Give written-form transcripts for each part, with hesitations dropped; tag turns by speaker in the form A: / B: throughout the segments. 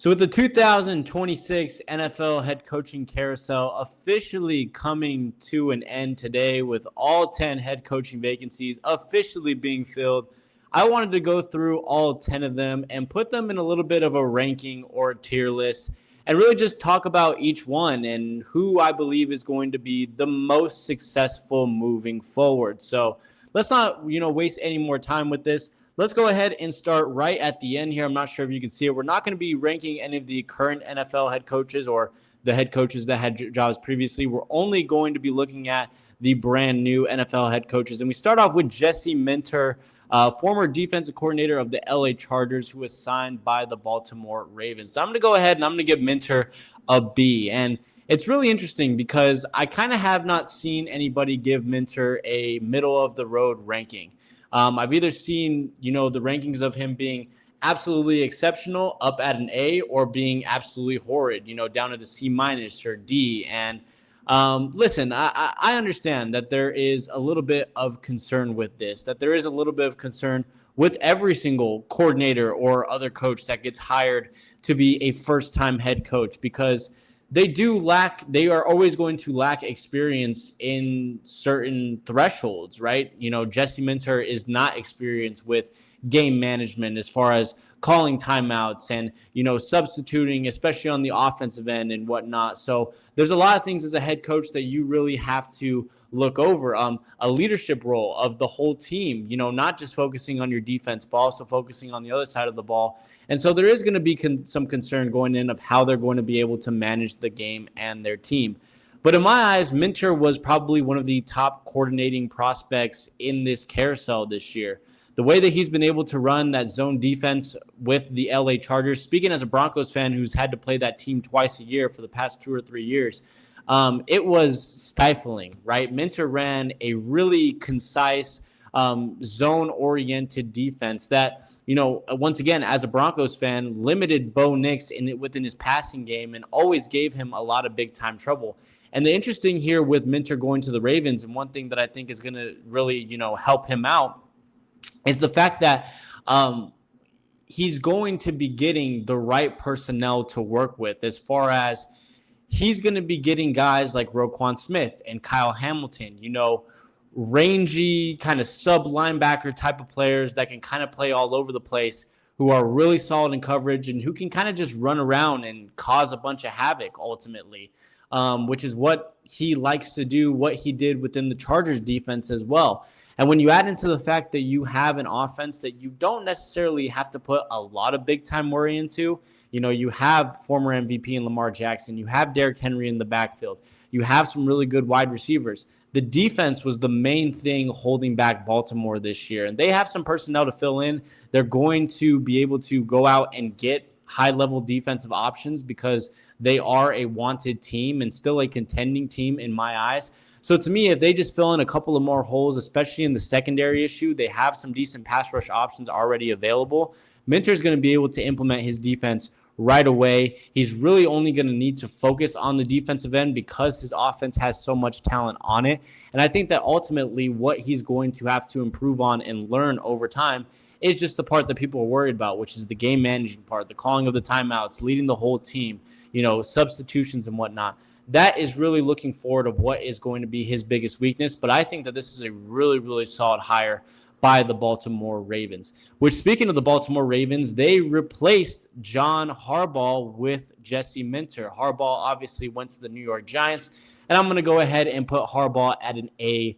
A: So with the 2026 NFL head coaching carousel officially coming to an end today with all 10 head coaching vacancies officially being filled, I wanted to go through all 10 of them and put them in a little bit of a ranking or tier list and really just talk about each one and who I believe is going to be the most successful moving forward. So let's not, waste any more time with this. Let's go ahead and start right at the end here. I'm not sure if you can see it. We're not going to be ranking any of the current NFL head coaches or the head coaches that had jobs previously. We're only going to be looking at the brand new NFL head coaches. And we start off with Jesse Minter, former defensive coordinator of the LA Chargers, who was signed by the Baltimore Ravens. So I'm going to go ahead and I'm going to give Minter a B. And it's really interesting because I kind of have not seen anybody give Minter a middle-of-the-road ranking. I've either seen, the rankings of him being absolutely exceptional up at an A or being absolutely horrid, down at a C- or D. And listen, I understand that there is a little bit of concern with this, that there is a little bit of concern with every single coordinator or other coach that gets hired to be a first-time head coach, because they are always going to lack experience in certain thresholds, right? Jesse Minter is not experienced with game management as far as calling timeouts and, substituting, especially on the offensive end and whatnot. So there's a lot of things as a head coach that you really have to look over. A leadership role of the whole team, not just focusing on your defense, but also focusing on the other side of the ball. And so there is going to be some concern going in of how they're going to be able to manage the game and their team. But in my eyes, Minter was probably one of the top coordinating prospects in this carousel this year. The way that he's been able to run that zone defense with the LA Chargers, speaking as a Broncos fan who's had to play that team twice a year for the past 2 or 3 years, it was stifling, right? Minter ran a really concise, zone-oriented defense that, once again, as a Broncos fan, limited Bo Nix within his passing game and always gave him a lot of big-time trouble. And the interesting here with Minter going to the Ravens, and one thing that I think is going to really, help him out, is the fact that he's going to be getting the right personnel to work with, as far as he's going to be getting guys like Roquan Smith and Kyle Hamilton, rangy kind of sub linebacker type of players that can kind of play all over the place, who are really solid in coverage and who can kind of just run around and cause a bunch of havoc ultimately, which is what he likes to do, what he did within the Chargers defense as well. And when you add into the fact that you have an offense that you don't necessarily have to put a lot of big time worry into, you have former MVP in Lamar Jackson, you have Derrick Henry in the backfield, you have some really good wide receivers. The defense was the main thing holding back Baltimore this year, and they have some personnel to fill in. They're going to be able to go out and get high-level defensive options because they are a wanted team and still a contending team in my eyes. So to me, if they just fill in a couple of more holes, especially in the secondary issue, they have some decent pass rush options already available. Minter's going to be able to implement his defense right away. He's really only going to need to focus on the defensive end because his offense has so much talent on it. And I think that ultimately what he's going to have to improve on and learn over time is just the part that people are worried about, which is the game managing part, the calling of the timeouts, leading the whole team, substitutions and whatnot. That is really looking forward of what is going to be his biggest weakness. But I think that this is a really, really solid hire by the Baltimore Ravens. Which, speaking of the Baltimore Ravens, they replaced John Harbaugh with Jesse Minter. Harbaugh obviously went to the New York Giants, and I'm going to go ahead and put Harbaugh at an A-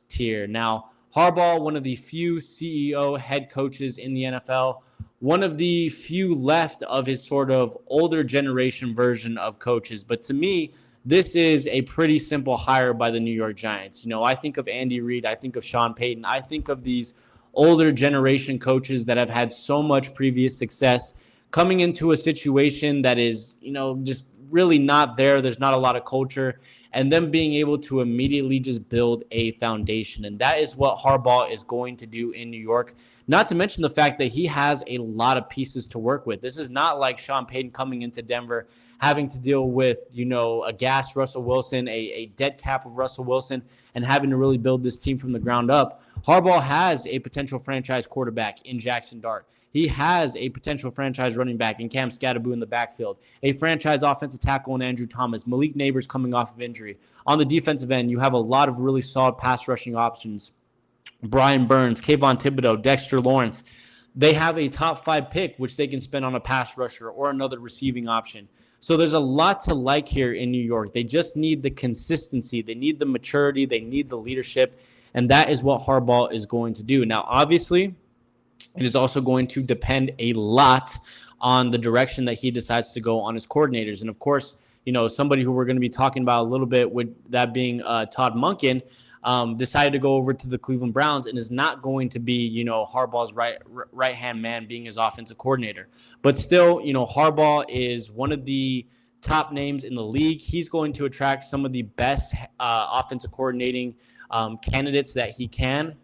A: tier. Now, Harbaugh, one of the few CEO head coaches in the NFL, one of the few left of his sort of older generation version of coaches. But to me, this is a pretty simple hire by the New York Giants. I think of Andy Reid, I think of Sean Payton, I think of these older generation coaches that have had so much previous success coming into a situation that is, just really not there. There's not a lot of culture, and them being able to immediately just build a foundation. And that is what Harbaugh is going to do in New York. Not to mention the fact that he has a lot of pieces to work with. This is not like Sean Payton coming into Denver, having to deal with, a gassed Russell Wilson, a dead cap of Russell Wilson, and having to really build this team from the ground up. Harbaugh has a potential franchise quarterback in Jackson Dart. He has a potential franchise running back in Cam Scatterboo in the backfield, a franchise offensive tackle in Andrew Thomas, Malik Neighbors coming off of injury. On the defensive end, you have a lot of really solid pass rushing options. Brian Burns, Kayvon Thibodeau, Dexter Lawrence. They have a top 5 pick, which they can spend on a pass rusher or another receiving option. So there's a lot to like here in New York. They just need the consistency. They need the maturity. They need the leadership. And that is what Harbaugh is going to do. Now, obviously, it is also going to depend a lot on the direction that he decides to go on his coordinators. And, of course, somebody who we're going to be talking about a little bit, with that being Todd Monken, decided to go over to the Cleveland Browns and is not going to be, Harbaugh's right-hand man being his offensive coordinator. But still, Harbaugh is one of the top names in the league. He's going to attract some of the best offensive coordinating candidates that he can.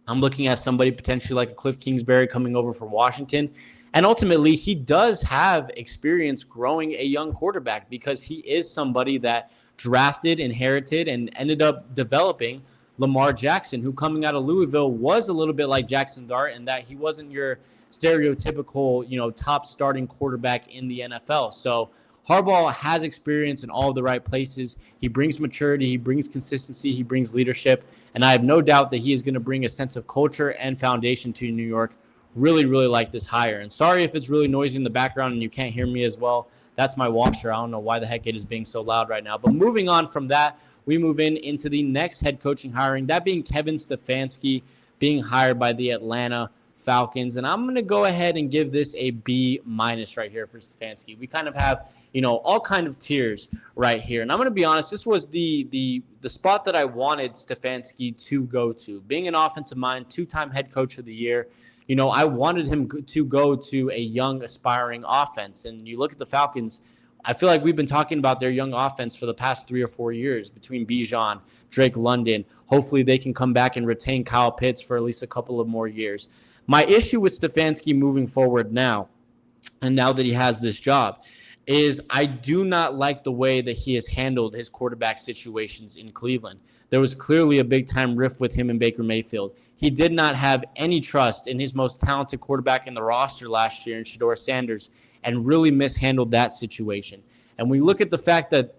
A: I'm looking at somebody potentially like a Cliff Kingsbury coming over from Washington. And ultimately, he does have experience growing a young quarterback because he is somebody that drafted, inherited, and ended up developing Lamar Jackson, who coming out of Louisville was a little bit like Jackson Dart in that he wasn't your stereotypical, top starting quarterback in the NFL. So Harbaugh has experience in all of the right places. He brings maturity, he brings consistency, he brings leadership, and I have no doubt that he is going to bring a sense of culture and foundation to New York. Really, really like this hire. And sorry if it's really noisy in the background and you can't hear me as well. That's my washer. I don't know why the heck it is being so loud right now. But moving on from that, we move into the next head coaching hiring, that being Kevin Stefanski being hired by the Atlanta Falcons. And I'm going to go ahead and give this a B- right here for Stefanski. We kind of have, all kind of tiers right here. And I'm going to be honest, this was the spot that I wanted Stefanski to go to. Being an offensive mind, 2-time head coach of the year, I wanted him to go to a young, aspiring offense. And you look at the Falcons, I feel like we've been talking about their young offense for the past 3 or 4 years between Bijan, Drake London. Hopefully they can come back and retain Kyle Pitts for at least a couple of more years. My issue with Stefanski moving forward now, and now that he has this job, is I do not like the way that he has handled his quarterback situations in Cleveland. There was clearly a big-time rift with him and Baker Mayfield. He did not have any trust in his most talented quarterback in the roster last year in Shedeur Sanders and really mishandled that situation. And we look at the fact that,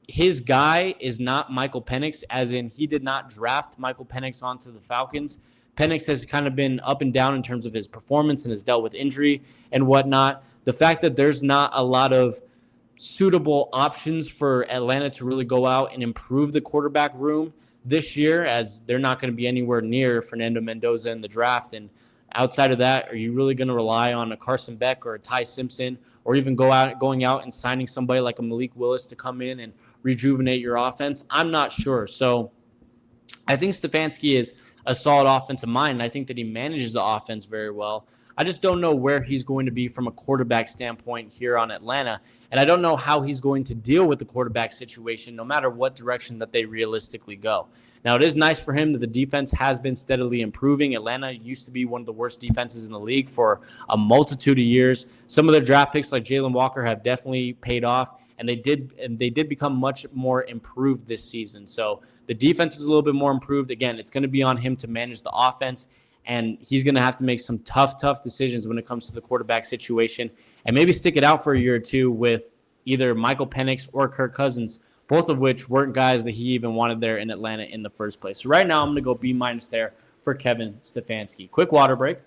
A: his guy is not Michael Penix, as in he did not draft Michael Penix onto the Falcons. Penix has kind of been up and down in terms of his performance and has dealt with injury and whatnot. The fact that there's not a lot of suitable options for Atlanta to really go out and improve the quarterback room this year, as they're not going to be anywhere near Fernando Mendoza in the draft. And outside of that, are you really going to rely on a Carson Beck or a Ty Simpson, or even going out and signing somebody like a Malik Willis to come in and rejuvenate your offense? I'm not sure. So I think Stefanski is a solid offensive mind, and I think that he manages the offense very well. I just don't know where he's going to be from a quarterback standpoint here on Atlanta, and I don't know how he's going to deal with the quarterback situation no matter what direction that they realistically go. Now, it is nice for him that the defense has been steadily improving. Atlanta used to be one of the worst defenses in the league for a multitude of years. Some of their draft picks like Jalen Walker have definitely paid off, and they did become much more improved this season. So the defense is a little bit more improved. Again, it's going to be on him to manage the offense, and he's going to have to make some tough decisions when it comes to the quarterback situation, and maybe stick it out for a year or two with either Michael Penix or Kirk Cousins, both of which weren't guys that he even wanted there in Atlanta in the first place. So right now I'm going to go B- there for Kevin Stefanski. Quick water break.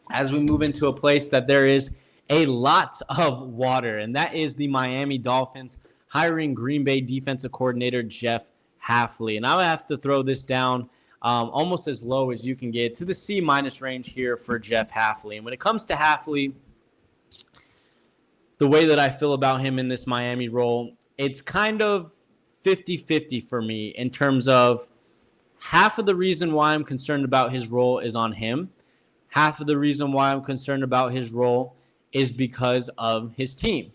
A: As we move into a place that there is a lot of water, and that is the Miami Dolphins hiring Green Bay defensive coordinator Jeff Hafley. And I'll have to throw this down almost as low as you can get to the C- range here for Jeff Hafley. And when it comes to Hafley, the way that I feel about him in this Miami role, it's kind of 50-50 for me in terms of half of the reason why I'm concerned about his role is on him. Half of the reason why I'm concerned about his role is because of his team.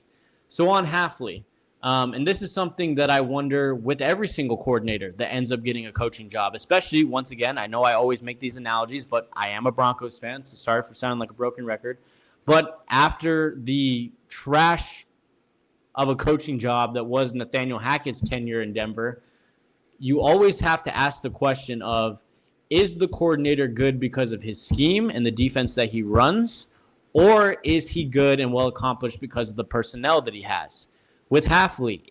A: So on Hafley, and this is something that I wonder with every single coordinator that ends up getting a coaching job, especially, once again, I know I always make these analogies, but I am a Broncos fan, so sorry for sounding like a broken record. But after the trash of a coaching job that was Nathaniel Hackett's tenure in Denver, you always have to ask the question of, is the coordinator good because of his scheme and the defense that he runs, or is he good and well accomplished because of the personnel that he has? With Hafley,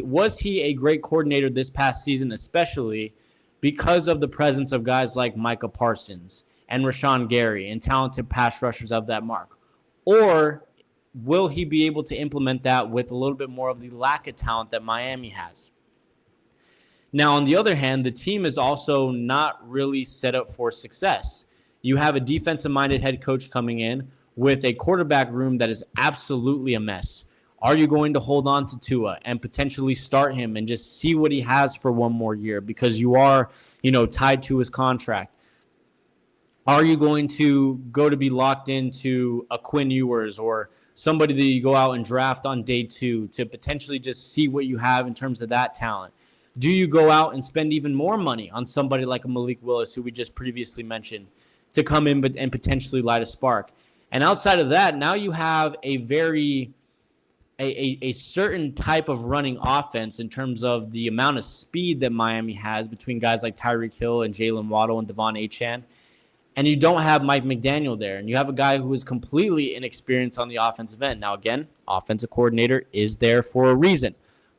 A: was he a great coordinator this past season, especially because of the presence of guys like Micah Parsons and Rashawn Gary and talented pass rushers of that mark? Or will he be able to implement that with a little bit more of the lack of talent that Miami has? Now, on the other hand, the team is also not really set up for success. You have a defensive-minded head coach coming in with a quarterback room that is absolutely a mess. Are you going to hold on to Tua and potentially start him and just see what he has for one more year because you are, tied to his contract? Are you going to go to be locked into a Quinn Ewers or somebody that you go out and draft on day 2 to potentially just see what you have in terms of that talent? Do you go out and spend even more money on somebody like a Malik Willis, who we just previously mentioned, to come in and potentially light a spark? And outside of that, now you have a certain type of running offense in terms of the amount of speed that Miami has between guys like Tyreek Hill and Jalen Waddle and Devon Achane. And you don't have Mike McDaniel there. And you have a guy who is completely inexperienced on the offensive end. Now, again, offensive coordinator is there for a reason.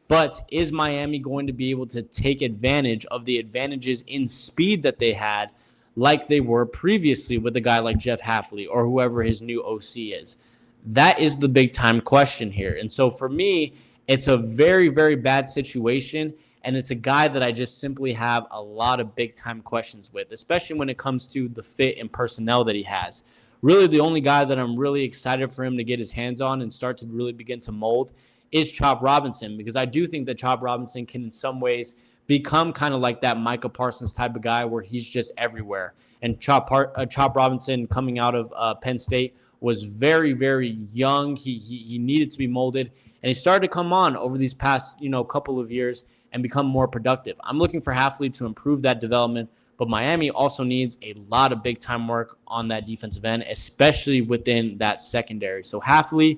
A: But is Miami going to be able to take advantage of the advantages in speed that they had like they were previously with a guy like Jeff Hafley or whoever his new OC is? That is the big time question here. And so for me, it's a very, very bad situation. And it's a guy that I just simply have a lot of big time questions with, especially when it comes to the fit and personnel that he has. Really, the only guy that I'm really excited for him to get his hands on and start to really begin to mold is Chop Robinson, because I do think that Chop Robinson can in some ways become kind of like that Micah Parsons type of guy where he's just everywhere. And Chop Robinson coming out of Penn State was very, very young. He needed to be molded, and he started to come on over these past couple of years and become more productive. I'm looking for Hafley to improve that development, but Miami also needs a lot of big time work on that defensive end, especially within that secondary. So Hafley,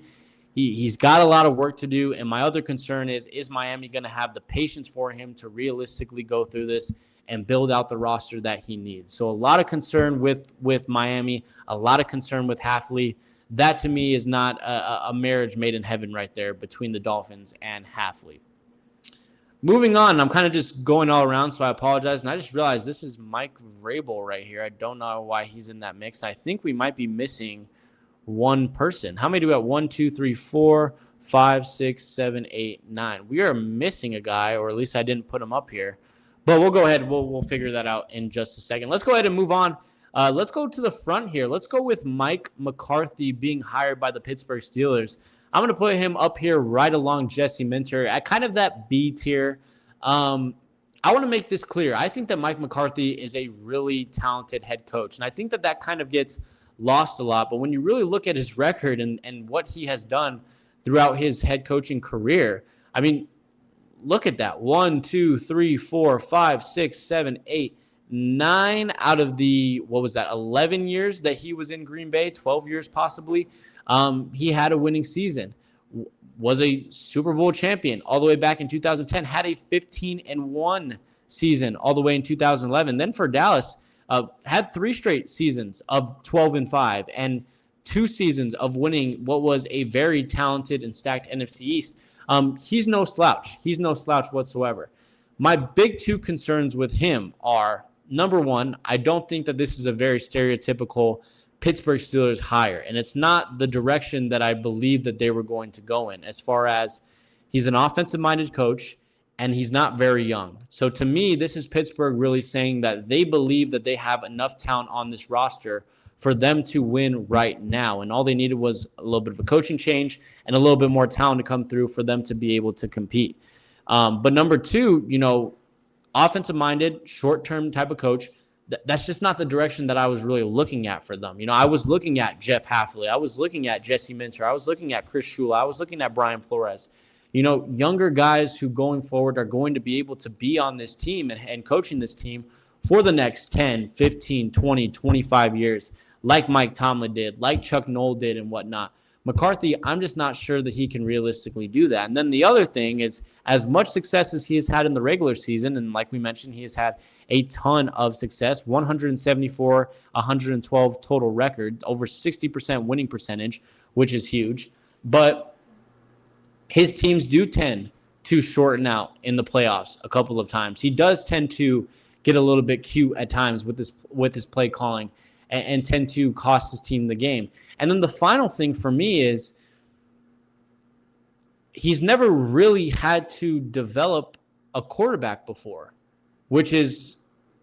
A: he's got a lot of work to do, and my other concern is Miami going to have the patience for him to realistically go through this and build out the roster that he needs? So a lot of concern with Miami, a lot of concern with Hafley. That to me is not a marriage made in heaven right there between the Dolphins and Hafley. Moving on, I'm kind of just going all around, so I apologize. And I just realized this is Mike Vrabel right here. I don't know why he's in that mix. I think we might be missing one person. How many do we have? 1, 2, 3, 4, 5, 6, 7, 8, 9. We are missing a guy, or at least I didn't put him up here. But we'll go ahead. We'll figure that out in just a second. Let's go ahead and move on. Let's go to the front here. Let's go with Mike McCarthy being hired by the Pittsburgh Steelers. I'm going to put him up here right along Jesse Minter at kind of that B tier. I want to make this clear. I think that Mike McCarthy is a really talented head coach, and I think that kind of gets lost a lot. But when you really look at his record and what he has done throughout his head coaching career, I mean, look at that. 1, 2, 3, 4, 5, 6, 7, 8, 9 out of the, 11 years that he was in Green Bay, 12 years possibly. He had a winning season, was a Super Bowl champion all the way back in 2010, had a 15-1 season all the way in 2011. Then for Dallas, had 3 straight seasons of 12-5 and 2 seasons of winning what was a very talented and stacked NFC East. He's no slouch. He's no slouch whatsoever. My big 2 concerns with him are, number 1, I don't think that this is a very stereotypical Pittsburgh Steelers hire, and it's not the direction that I believe that they were going to go in, as far as he's an offensive-minded coach, and he's not very young. So to me, this is Pittsburgh really saying that they believe that they have enough talent on this roster for them to win right now, and all they needed was a little bit of a coaching change and a little bit more talent to come through for them to be able to compete. But number 2, offensive-minded, short-term type of coach, that's just not the direction that I was really looking at for them. I was looking at Jeff Hafley. I was looking at Jesse Minter. I was looking at Chris Shula. I was looking at Brian Flores. Younger guys who going forward are going to be able to be on this team and coaching this team for the next 10, 15, 20, 25 years, like Mike Tomlin did, like Chuck Noll did and whatnot. McCarthy, I'm just not sure that he can realistically do that. And then the other thing is, as much success as he has had in the regular season, and like we mentioned, he has had a ton of success, 174, 112 total record, over 60% winning percentage, which is huge. But his teams do tend to shorten out in the playoffs a couple of times. He does tend to get a little bit cute at times with his play calling and tend to cost his team the game. And then the final thing for me is he's never really had to develop a quarterback before, which is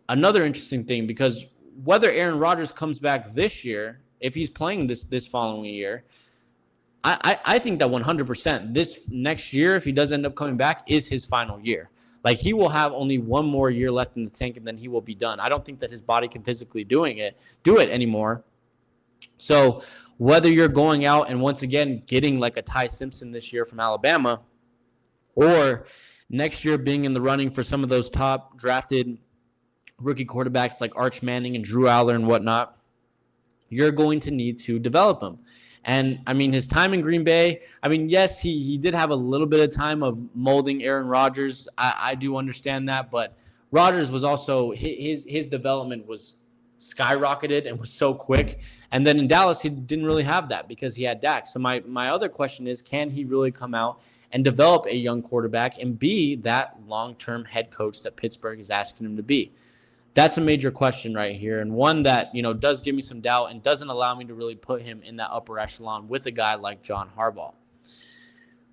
A: another interesting thing, because whether Aaron Rodgers comes back this year, if he's playing this following year, I think that 100% this next year, if he does end up coming back, is his final year. Like, he will have only one more year left in the tank, and then he will be done. I don't think that his body can physically do it anymore. So whether you're going out and once again getting like a Ty Simpson this year from Alabama, or next year being in the running for some of those top drafted rookie quarterbacks like Arch Manning and Drew Aller and whatnot, you're going to need to develop him. And, I mean, his time in Green Bay, I mean, yes, he did have a little bit of time of molding Aaron Rodgers. I do understand that. But Rodgers was also, his development was skyrocketed and was so quick. And then in Dallas, he didn't really have that because he had Dak. So my other question is, can he really come out and develop a young quarterback and be that long-term head coach that Pittsburgh is asking him to be? That's a major question right here, and one that, does give me some doubt and doesn't allow me to really put him in that upper echelon with a guy like John Harbaugh.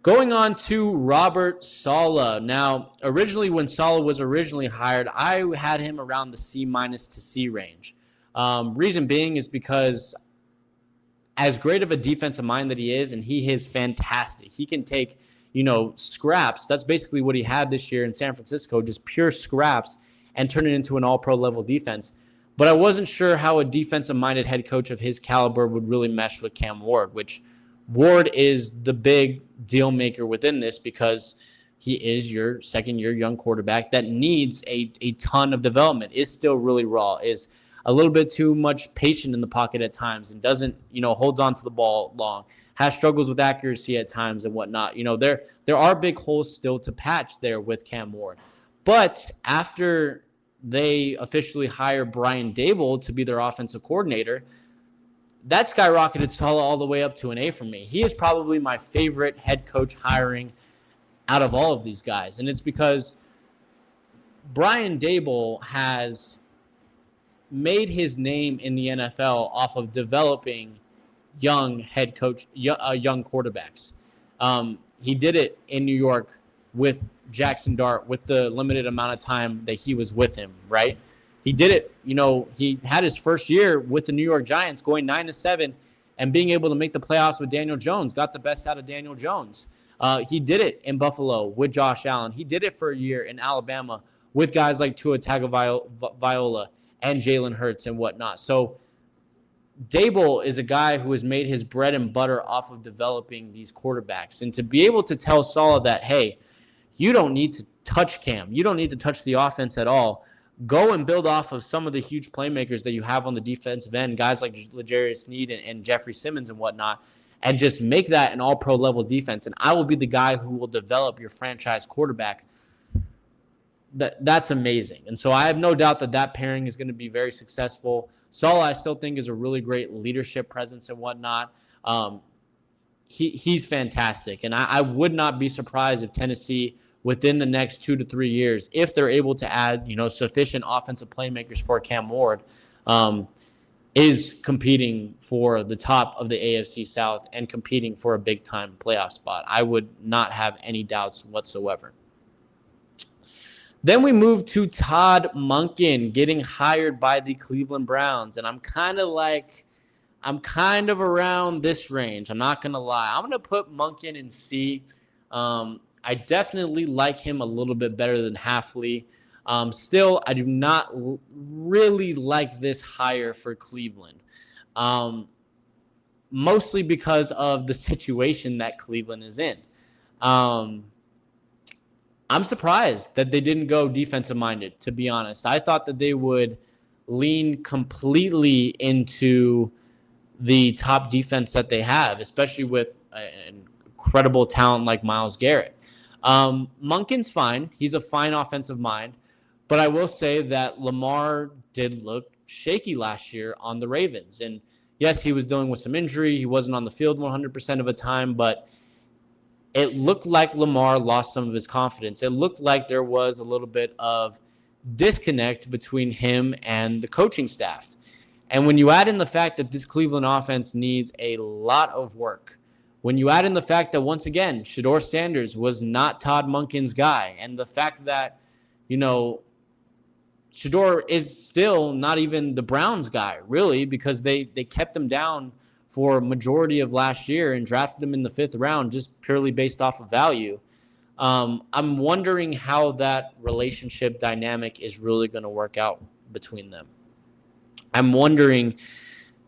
A: Going on to Robert Saleh. Now, originally when Saleh was hired, I had him around the C- to C range. Reason being is because as great of a defensive mind that he is, and he is fantastic. He can take, scraps. That's basically what he had this year in San Francisco, just pure scraps, and turn it into an all-pro level defense. But I wasn't sure how a defensive-minded head coach of his caliber would really mesh with Cam Ward, which Ward is the big deal maker within this because he is your second-year young quarterback that needs a ton of development, is still really raw, is a little bit too much patient in the pocket at times, and doesn't, holds on to the ball long, has struggles with accuracy at times and whatnot. There are big holes still to patch there with Cam Ward. But after they officially hire Brian Daboll to be their offensive coordinator, that skyrocketed Saleh all the way up to an A for me. He is probably my favorite head coach hiring out of all of these guys. And it's because Brian Daboll has made his name in the NFL off of developing young quarterbacks. He did it in New York with Jackson Dart, with the limited amount of time that he was with him, right? He did it, he had his first year with the New York Giants going 9-7 and being able to make the playoffs with Daniel Jones, got the best out of Daniel Jones. He did it in Buffalo with Josh Allen. He did it for a year in Alabama with guys like Tua Tagovailoa and Jalen Hurts and whatnot. So Daboll is a guy who has made his bread and butter off of developing these quarterbacks. And to be able to tell Saleh that, hey, you don't need to touch Cam. You don't need to touch the offense at all. Go and build off of some of the huge playmakers that you have on the defensive end, guys like L'Jarius Sneed and Jeffrey Simmons and whatnot, and just make that an all-pro level defense. And I will be the guy who will develop your franchise quarterback. That's amazing. And so I have no doubt that pairing is going to be very successful. Saleh, I still think, is a really great leadership presence and whatnot. He's fantastic. And I would not be surprised if Tennessee, within the next 2 to 3 years, if they're able to add, sufficient offensive playmakers for Cam Ward, is competing for the top of the AFC South and competing for a big-time playoff spot. I would not have any doubts whatsoever. Then we move to Todd Monken getting hired by the Cleveland Browns, and I'm kind of around this range. I'm not going to lie. I'm going to put Monken in C. I definitely like him a little bit better than Hafley. Still, I do not really like this hire for Cleveland, mostly because of the situation that Cleveland is in. I'm surprised that they didn't go defensive-minded, to be honest. I thought that they would lean completely into the top defense that they have, especially with an incredible talent like Myles Garrett. Monken's fine. He's a fine offensive mind. But I will say that Lamar did look shaky last year on the Ravens. And yes, he was dealing with some injury. He wasn't on the field 100% of the time, but it looked like Lamar lost some of his confidence. It looked like there was a little bit of disconnect between him and the coaching staff. And when you add in the fact that this Cleveland offense needs a lot of work, when you add in the fact that, once again, Shedeur Sanders was not Todd Monken's guy, and the fact that, Shedeur is still not even the Browns guy, really, because they kept him down for a majority of last year and drafted him in the 5th round just purely based off of value. I'm wondering how that relationship dynamic is really going to work out between them. I'm wondering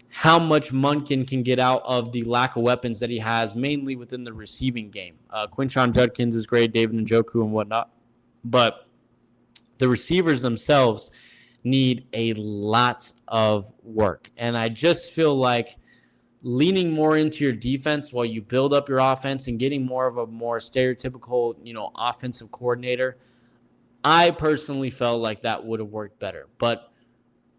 A: how much Monken can get out of the lack of weapons that he has, mainly within the receiving game. Quinshon Judkins is great, David Njoku and whatnot, but the receivers themselves need a lot of work. And I just feel like leaning more into your defense while you build up your offense and getting more of a more stereotypical, offensive coordinator, I personally felt like that would have worked better. But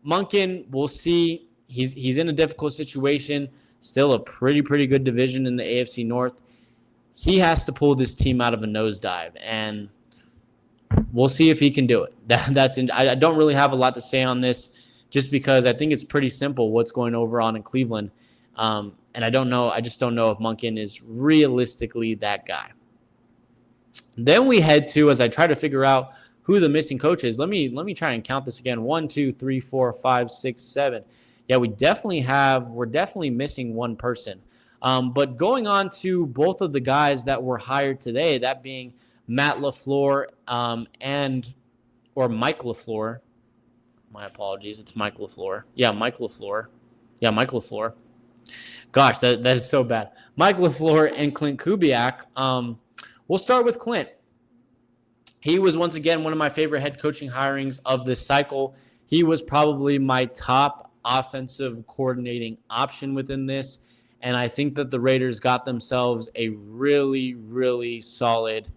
A: Monken, we'll see. He's in a difficult situation, still a pretty good division in the AFC North. He has to pull this team out of a nosedive, and we'll see if he can do it. I don't really have a lot to say on this, just because I think it's pretty simple what's going on in Cleveland. And I just don't know if Monken is realistically that guy. Then we head to, as I try to figure out who the missing coach is, let me try and count this again. 1, 2, 3, 4, 5, 6, 7. Yeah, we're definitely missing one person. But going on to both of the guys that were hired today, that being Matt LaFleur or Mike LaFleur. My apologies, it's Mike LaFleur. Yeah, Mike LaFleur. Gosh, that is so bad. Mike LaFleur and Clint Kubiak. We'll start with Clint. He was, once again, one of my favorite head coaching hirings of this cycle. He was probably my top offensive coordinating option within this. And I think that the Raiders got themselves a really, really solid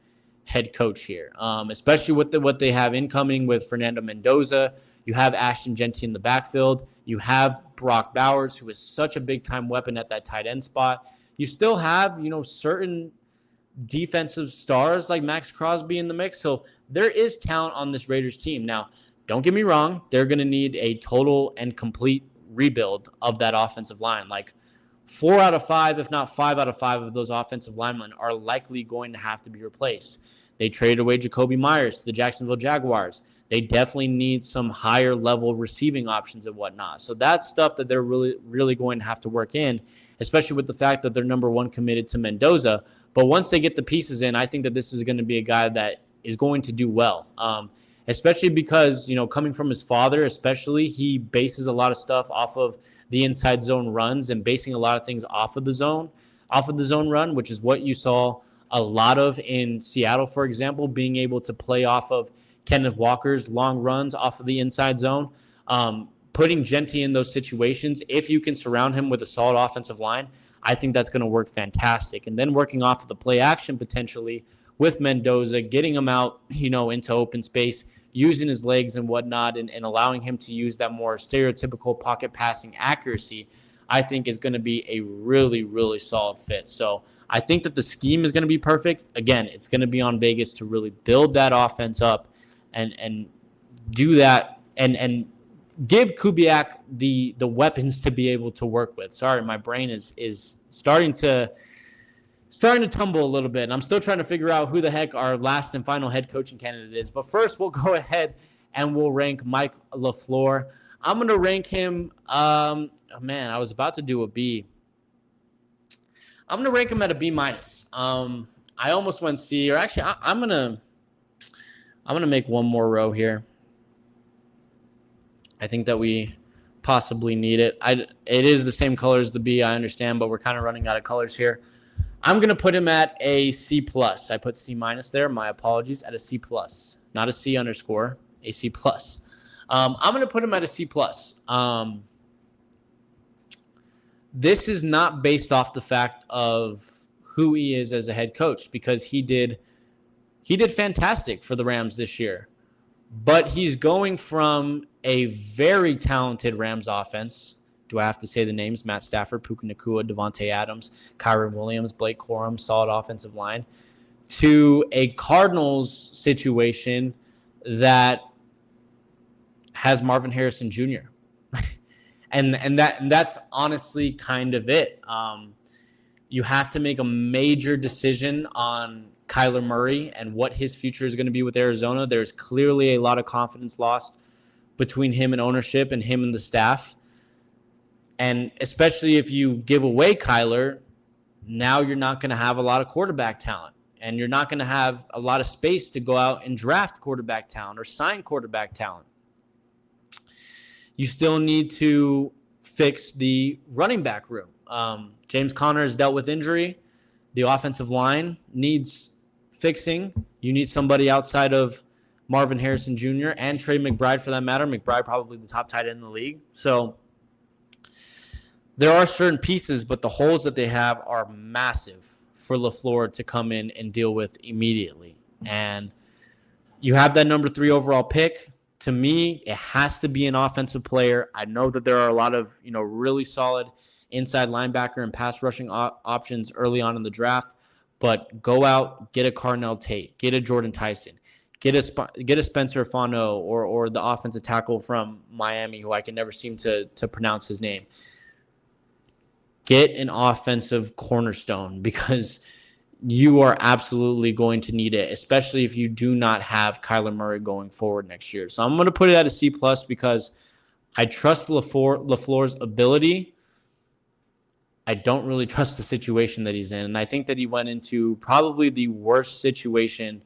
A: head coach here, especially with what they have incoming with Fernando Mendoza. You have Ashton Jeanty in the backfield. You have Brock Bowers, who is such a big-time weapon at that tight end spot. You still have, certain defensive stars like Max Crosby in the mix. So there is talent on this Raiders team. Now, don't get me wrong. They're going to need a total and complete rebuild of that offensive line. Like 4 out of 5, if not 5 out of 5 of those offensive linemen are likely going to have to be replaced. They traded away Jacoby Myers to the Jacksonville Jaguars. They definitely need some higher level receiving options and whatnot. So that's stuff that they're really, really going to have to work in, especially with the fact that they're number one committed to Mendoza. But once they get the pieces in, I think that this is going to be a guy that is going to do well, especially because, coming from his father, especially, he bases a lot of stuff off of the inside zone runs and basing a lot of things off of the zone run, which is what you saw a lot of in Seattle, for example, being able to play off of Kenneth Walker's long runs off of the inside zone. Putting Jeanty in those situations, if you can surround him with a solid offensive line, I think that's going to work fantastic. And then working off of the play action potentially with Mendoza, getting him out, into open space, using his legs and whatnot, and allowing him to use that more stereotypical pocket passing accuracy, I think is going to be a really, really solid fit. So I think that the scheme is going to be perfect. Again, it's going to be on Vegas to really build that offense up and do that and give Kubiak the weapons to be able to work with. Sorry, my brain is starting to tumble a little bit, and I'm still trying to figure out who the heck our last and final head coaching candidate is. But first, we'll go ahead and we'll rank Mike LaFleur. I'm going to rank him, I was about to do a B. I'm going to rank him at a B-. I almost went C, or actually, I'm going to make one more row here. I think that we possibly need it. It is the same color as the B, I understand, but we're kind of running out of colors here. I'm going to put him at a C+. I put C- there. My apologies. At a C+. Not a C underscore, a C+. I'm going to put him at a C+. this is not based off the fact of who he is as a head coach, because he did fantastic for the Rams this year. But he's going from a very talented Rams offense. Do I have to say the names? Matt Stafford, Puka Nacua, Devontae Adams, Kyron Williams, Blake Corum, solid offensive line, to a Cardinals situation that has Marvin Harrison Jr. and that's honestly kind of it. You have to make a major decision on Kyler Murray and what his future is going to be with Arizona. There's clearly a lot of confidence lost between him and ownership and him and the staff. And especially if you give away Kyler, now you're not going to have a lot of quarterback talent. And you're not going to have a lot of space to go out and draft quarterback talent or sign quarterback talent. You still need to fix the running back room. James Conner has dealt with injury. The offensive line needs fixing. You need somebody outside of Marvin Harrison Jr. and Trey McBride, for that matter. McBride probably the top tight end in the league. So there are certain pieces, but the holes that they have are massive for LaFleur to come in and deal with immediately. And you have that number 3 overall pick. To me, it has to be an offensive player. I know that there are a lot of, really solid inside linebacker and pass rushing options early on in the draft, but go out, get a Carnell Tate, get a Jordan Tyson, get a Spencer Fano or the offensive tackle from Miami, who I can never seem to pronounce his name. Get an offensive cornerstone, because you are absolutely going to need it, especially if you do not have Kyler Murray going forward next year. So I'm going to put it at a C+ because I trust LaFleur's ability. I don't really trust the situation that he's in. And I think that he went into probably the worst situation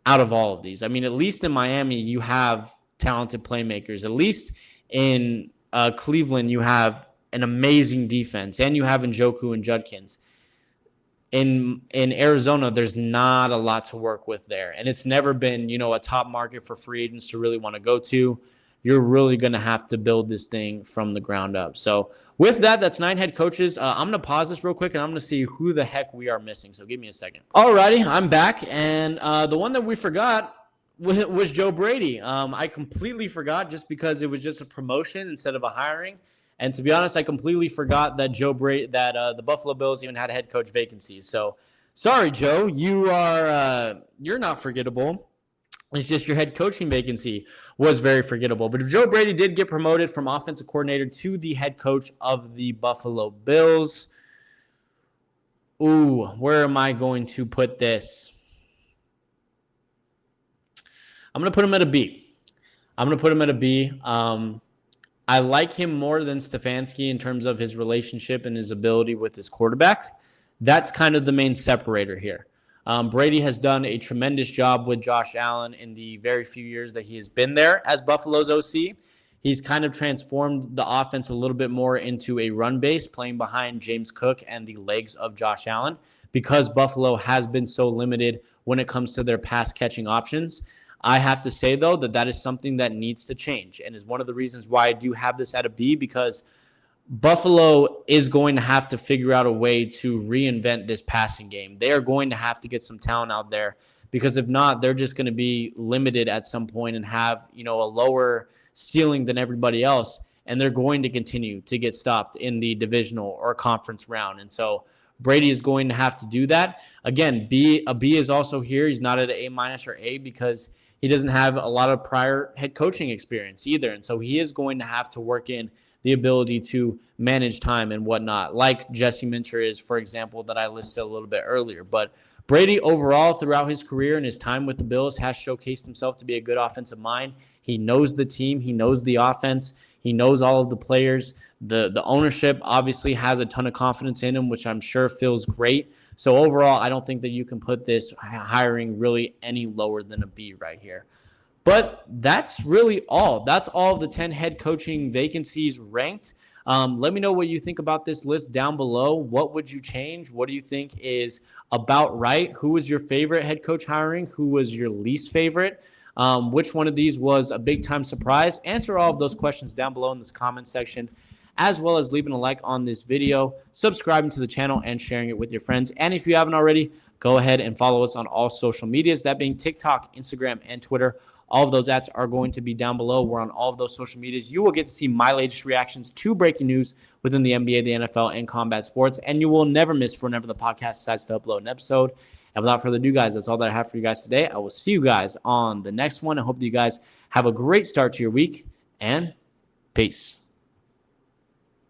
A: out of all of these. I mean, at least in Miami, you have talented playmakers. At least in Cleveland, you have an amazing defense, and you have Njoku and Judkins. In Arizona, there's not a lot to work with there. And it's never been, a top market for free agents to really want to go to. You're really going to have to build this thing from the ground up. So with that, that's 9 head coaches. I'm going to pause this real quick, and I'm going to see who the heck we are missing. So give me a second. Alrighty, I'm back. And the one that we forgot was Joe Brady. I completely forgot, just because it was just a promotion instead of a hiring. And to be honest, I completely forgot that the Buffalo Bills even had head coach vacancies. So sorry, Joe, you're not forgettable. It's just your head coaching vacancy was very forgettable. But Joe Brady did get promoted from offensive coordinator to the head coach of the Buffalo Bills. Ooh, where am I going to put this? I'm going to put him at a B. I like him more than Stefanski in terms of his relationship and his ability with his quarterback. That's kind of the main separator here. Brady has done a tremendous job with Josh Allen in the very few years that he has been there as Buffalo's OC. He's kind of transformed the offense a little bit more into a run base, playing behind James Cook and the legs of Josh Allen, because Buffalo has been so limited when it comes to their pass catching options. I have to say, though, that is something that needs to change, and is one of the reasons why I do have this at a B, because Buffalo is going to have to figure out a way to reinvent this passing game. They are going to have to get some talent out there, because if not, they're just going to be limited at some point and have, a lower ceiling than everybody else, and they're going to continue to get stopped in the divisional or conference round. And so Brady is going to have to do that. Again, a B is also here. He's not at an A- or A, because he doesn't have a lot of prior head coaching experience either. And so he is going to have to work in the ability to manage time and whatnot, like Jesse Minter is, for example, that I listed a little bit earlier. But Brady overall throughout his career and his time with the Bills has showcased himself to be a good offensive mind. He knows the team. He knows the offense. He knows all of the players. The ownership obviously has a ton of confidence in him, which I'm sure feels great. So overall, I don't think that you can put this hiring really any lower than a B right here. But that's really all. That's all of the 10 head coaching vacancies ranked. Let me know what you think about this list down below. What would you change? What do you think is about right? Who was your favorite head coach hiring? Who was your least favorite? Which one of these was a big-time surprise? Answer all of those questions down below in this comment section. as well as leaving a like on this video, subscribing to the channel, and sharing it with your friends. And if you haven't already, go ahead and follow us on all social medias, that being TikTok, Instagram, and Twitter. All of those ads are going to be down below. We're on all of those social medias. You will get to see my latest reactions to breaking news within the NBA, the NFL, and combat sports. And you will never miss whenever the podcast decides to upload an episode. And without further ado, guys, that's all that I have for you guys today. I will see you guys on the next one. I hope that you guys have a great start to your week, and peace.